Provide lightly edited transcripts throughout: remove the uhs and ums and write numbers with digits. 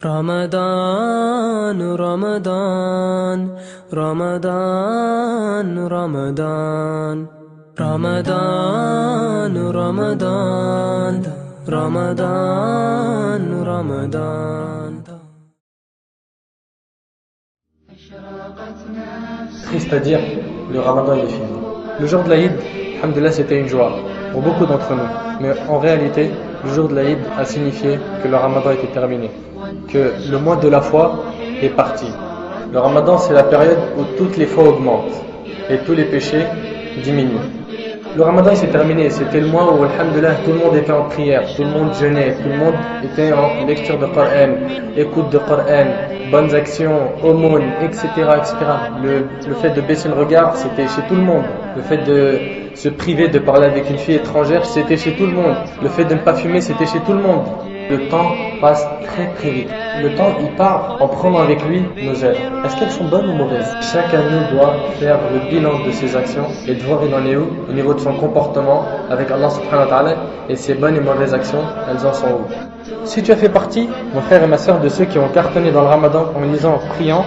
رمضان رمضان رمضان رمضان رمضان رمضان رمضان رمضان. Triste à dire, le ramadan il est fini. Le jour de l'Aïd, alhamdoulilah, c'était une joie pour beaucoup d'entre nous. Mais en réalité, le jour de l'Aïd a signifié que le ramadan était terminé, que le mois de la foi est parti. Le ramadan, c'est la période où toutes les foi augmentent et tous les péchés diminuent. Le ramadan il s'est terminé, c'était le mois où alhamdoulilah tout le monde était en prière, tout le monde jeûnait, tout le monde était en lecture de Coran, écoute de Coran, bonnes actions, aumônes, etc., etc. Le fait de baisser le regard, c'était chez tout le monde. Le fait de se priver de parler avec une fille étrangère, c'était chez tout le monde. Le fait de ne pas fumer, c'était chez tout le monde. Le temps passe très très vite. Le temps il part en prenant avec lui nos œuvres. Est-ce qu'elles sont bonnes ou mauvaises? Chacun de nous doit faire le bilan de ses actions et de voir il en est où au niveau de son comportement avec Allah subhanahu wa ta'ala, et ses bonnes et mauvaises actions, elles en sont où? Si tu as fait partie, mon frère et ma soeur, de ceux qui ont cartonné dans le ramadan en lisant, en priant,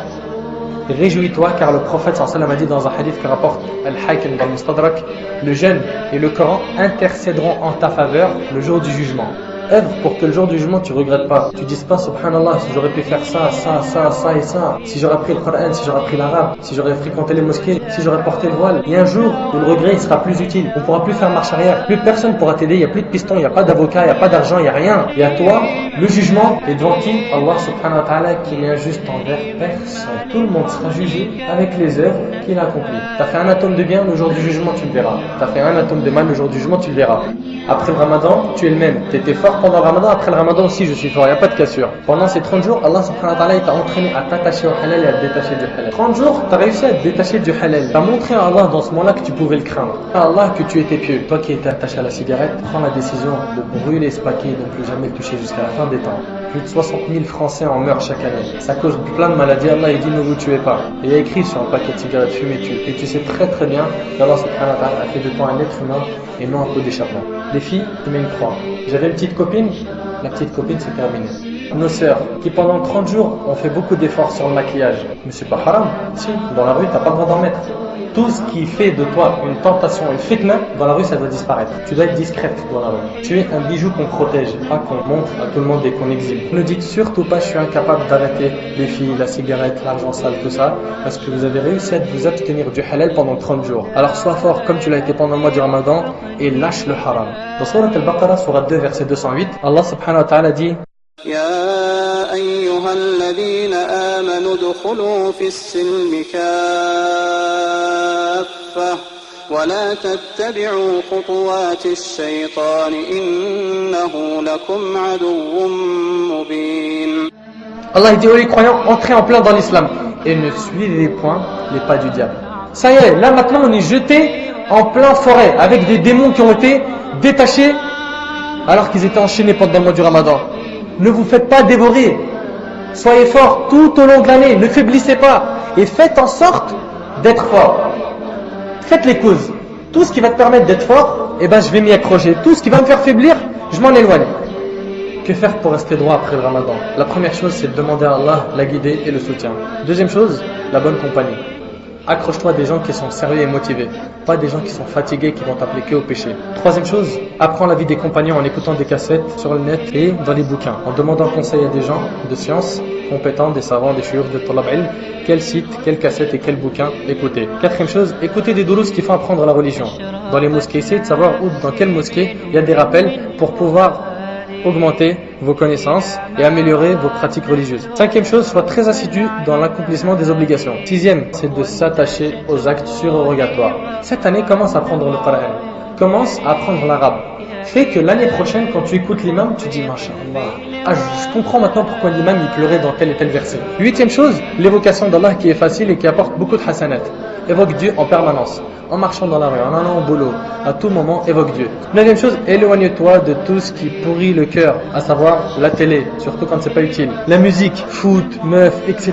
réjouis-toi, car le prophète sallallahu alayhi wa sallam a dit dans un hadith que rapporte Al-Hakim dans le Mustadrak, le jeûne et le Coran intercéderont en ta faveur le jour du jugement. Œuvre pour que le jour du jugement tu regrettes pas. Tu dises pas subhanallah, si j'aurais pu faire ça, ça, ça, ça et ça, si j'aurais appris le Coran, si j'aurais appris l'arabe, si j'aurais fréquenté les mosquées, si j'aurais porté le voile. Il y a un jour où le regret il sera plus utile. On pourra plus faire marche arrière. Plus personne pourra t'aider, il n'y a plus de piston, il n'y a pas d'avocat, il n'y a pas d'argent, il n'y a rien. Et à toi, le jugement est devant qui? Allah subhanahu wa ta'ala, qui n'est injuste envers personne. Tout le monde sera jugé avec les œuvres qu'il a accomplies. T'as fait un atome de bien, le jour du jugement tu le verras. T'as fait un atome de mal, le jour du jugement tu le verras. Après le ramadan, tu es le même. T'étais fort pendant le ramadan, après le ramadan aussi je suis fort, il n'y a pas de cassure. Pendant ces 30 jours, Allah subhanahu wa ta'ala t'a entraîné à t'attacher au halal et à te détacher du halal. 30 jours, t'as réussi à te détacher du halal. T'as montré à Allah dans ce moment-là que tu pouvais le craindre. À Allah que tu étais pieux. Toi qui étais attaché à la cigarette, prends la décision de brûler ce paquet et de ne plus jamais le toucher jusqu'à la fin des temps. Plus de 60 000 Français en meurent chaque année. Ça cause plein de maladies. Allah il dit ne vous tuez pas. Et il y a écrit sur un paquet de cigarettes fumez tue. Et tu sais très très bien qu'Allah subhanahu wa ta'ala a fait de toi un être humain et non un pot d'échappement. Les filles, tu mets une croix. J'avais une petite copine, la petite copine c'est terminé. Nos sœurs qui pendant 30 jours ont fait beaucoup d'efforts sur le maquillage. Mais c'est pas haram. Si, dans la rue t'as pas le droit d'en mettre. Tout ce qui fait de toi une tentation, une fitna, dans la rue ça doit disparaître. Tu dois être discrète dans la rue. Tu es un bijou qu'on protège, pas qu'on montre à tout le monde et qu'on exhibe. Ne dites surtout pas je suis incapable d'arrêter les filles, la cigarette, l'argent sale, tout ça, parce que vous avez réussi à vous abstenir du halal pendant 30 jours. Alors sois fort comme tu l'as été pendant le mois du ramadan et lâche le haram. Dans Surat Al-Baqarah, Surat 2, verset 208, Allah subhanahu wa ta'ala dit يا أيها الذين آمنوا ادخلوا في السلم كافة ولا تتبعوا خطوات الشيطان إنه لكم عدو مبين. Allah dit aux croyants, entrez en plein dans l'islam et ne suivez point les pas du diable. Ça y est, là maintenant on est jeté en plein forêt avec des démons qui ont été détachés alors qu'ils étaient enchaînés pendant le mois du ramadan. Ne vous faites pas dévorer. Soyez forts tout au long de l'année. Ne faiblissez pas. Et faites en sorte d'être fort. Faites les causes. Tout ce qui va te permettre d'être fort, je vais m'y accrocher. Tout ce qui va me faire faiblir, je m'en éloigne. Que faire pour rester droit après le ramadan? La première chose, c'est de demander à Allah la guider et le soutien. Deuxième chose, la bonne compagnie. Accroche-toi à des gens qui sont sérieux et motivés, pas des gens qui sont fatigués, qui vont t'appliquer au péché. Troisième chose, apprends la vie des compagnons en écoutant des cassettes sur le net et dans les bouquins, en demandant conseil à des gens de science, compétents, des savants, des chouyouf, de talab ilm, quel site, quelle cassette et quel bouquin écouter. Quatrième chose, écoutez des doulous qui font apprendre la religion. Dans les mosquées, essayez de savoir où, dans quelle mosquée il y a des rappels pour pouvoir augmenter vos connaissances et améliorer vos pratiques religieuses. Cinquième chose, sois très assidu dans l'accomplissement des obligations. Sixième, c'est de s'attacher aux actes surrogatoires. Cette année, commence à apprendre le Coran. Commence à apprendre l'arabe. Fais que l'année prochaine, quand tu écoutes l'imam, tu dis Masha'Allah. Je comprends maintenant pourquoi l'imam il pleurait dans tel et tel verset. Huitième chose, l'évocation d'Allah qui est facile et qui apporte beaucoup de hasanat. Évoque Dieu en permanence. En marchant dans la rue, en allant au boulot, à tout moment, évoque Dieu. Neuvième chose, éloigne-toi de tout ce qui pourrit le cœur, à savoir la télé, surtout quand c'est pas utile. La musique, foot, meuf, etc.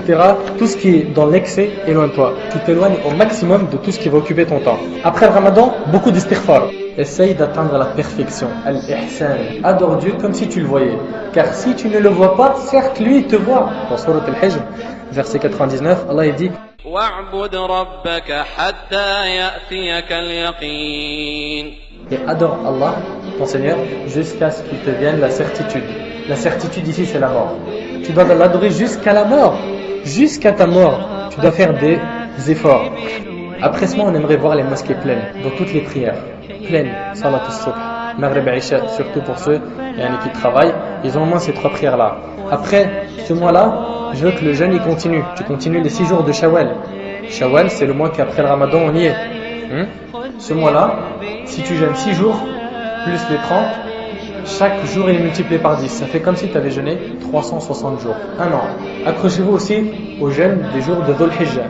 Tout ce qui est dans l'excès, éloigne-toi. Tu t'éloignes au maximum de tout ce qui va occuper ton temps. Après le ramadan, beaucoup d'istighfar. essaye d'atteindre la perfection. Al-Ihsan. Adore Dieu comme si tu le voyais. Car si tu ne le vois pas, certes lui il te voit. Dans Surat Al-Hijr, verset 99, Allah il dit وَاعْبُدْ رَبَّكَ حَتَّى يَأْتِيَكَ الْيَقِينُ. Et adore Allah, ton Seigneur, jusqu'à ce qu'il te vienne la certitude. La certitude ici, c'est la mort. Tu dois l'adorer jusqu'à la mort. Jusqu'à ta mort. Tu dois faire des efforts. Après cela, on aimerait voir les mosquées pleines, dans toutes les prières. Pleines, salat al-subh, maghrib et isha, surtout pour ceux qui travaillent. Ils ont au moins ces 3 prières-là. Après ce mois-là, je veux que le jeûne il continue. Tu continues les 6 jours de Shawwal. Shawwal, c'est le mois qu'après le Ramadan, on y est. Ce mois-là, si tu jeûnes 6 jours, plus les 30, chaque jour il est multiplié par 10. Ça fait comme si tu avais jeûné 360 jours. Un an. Accrochez-vous aussi au jeûne des jours de Dhul Hijjah,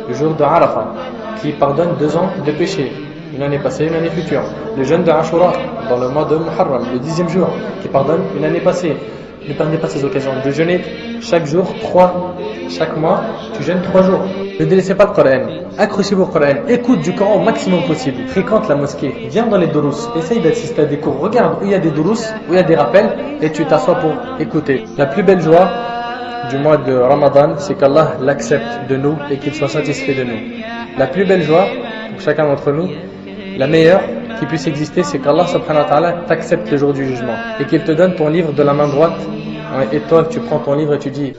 le jour de Arafah, qui pardonne 2 ans de péché. Une année passée, une année future. Le jeûne de Ashura, dans le mois de Muharram, le 10e jour, qui pardonne une année passée. Ne perdez pas ces occasions de jeûner chaque jour 3. Chaque mois, tu jeûnes 3 jours. Ne délaissez pas le Coran. Accrochez-vous au Coran. Écoute du Coran au maximum possible. Fréquente la mosquée. Viens dans les durus. Essaye d'assister à des cours. Regarde où il y a des durus, où il y a des rappels, et tu t'assois pour écouter. La plus belle joie du mois de Ramadan, c'est qu'Allah l'accepte de nous et qu'il soit satisfait de nous. La plus belle joie pour chacun d'entre nous, la meilleure qui puisse exister, c'est qu'Allah subhanahu wa ta'ala t'accepte le jour du jugement et qu'il te donne ton livre de la main droite et toi tu prends ton livre et tu dis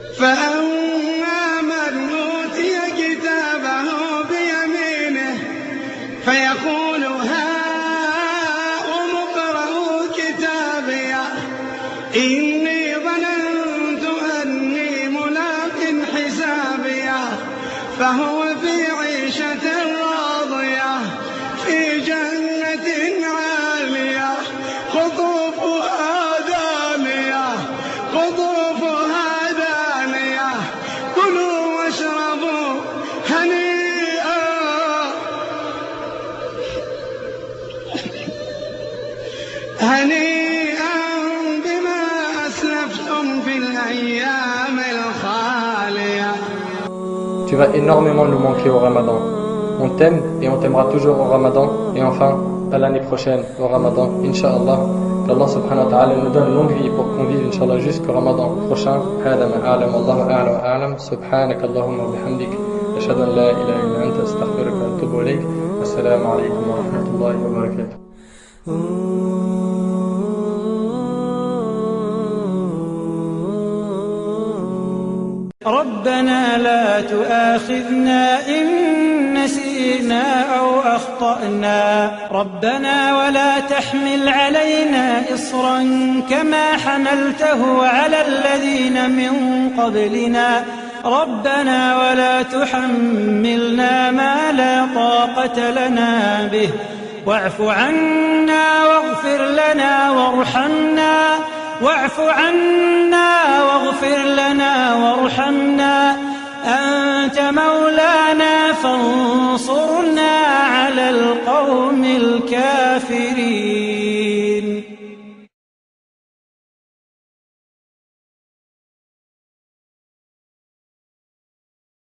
فهو في عيشة راضية في جنة عالية قطوفها دانية قطوفها دانية كلوا واشربوا هنيئا هنيئا بما أسلفتم في الأيام الخالية. Tu vas énormément nous manquer au Ramadan. On t'aime et on t'aimera toujours au Ramadan. Et enfin, à l'année prochaine, au Ramadan, Inch'Allah. qu'Allah subhanahu wa ta'ala nous donne longue vie pour qu'on vive Inch'Allah jusqu'au Ramadan prochain. هذا ما أعلم والله أعلى وأعلم سبحانك اللهم وبحمدك أشهد أن لا إله إلا أنت أستغفرك وأتوب إليك السلام عليكم ورحمة الله وبركاته. ربنا لا تؤاخذنا إن نسينا أو أخطأنا ربنا ولا تحمل علينا إصرا كما حملته على الذين من قبلنا ربنا ولا تحملنا ما لا طاقة لنا به واعف عنا واغفر لنا وارحمنا واعف عنا واغفر لنا وارحمنا أنت مولانا فانصرنا على القوم الكافرين.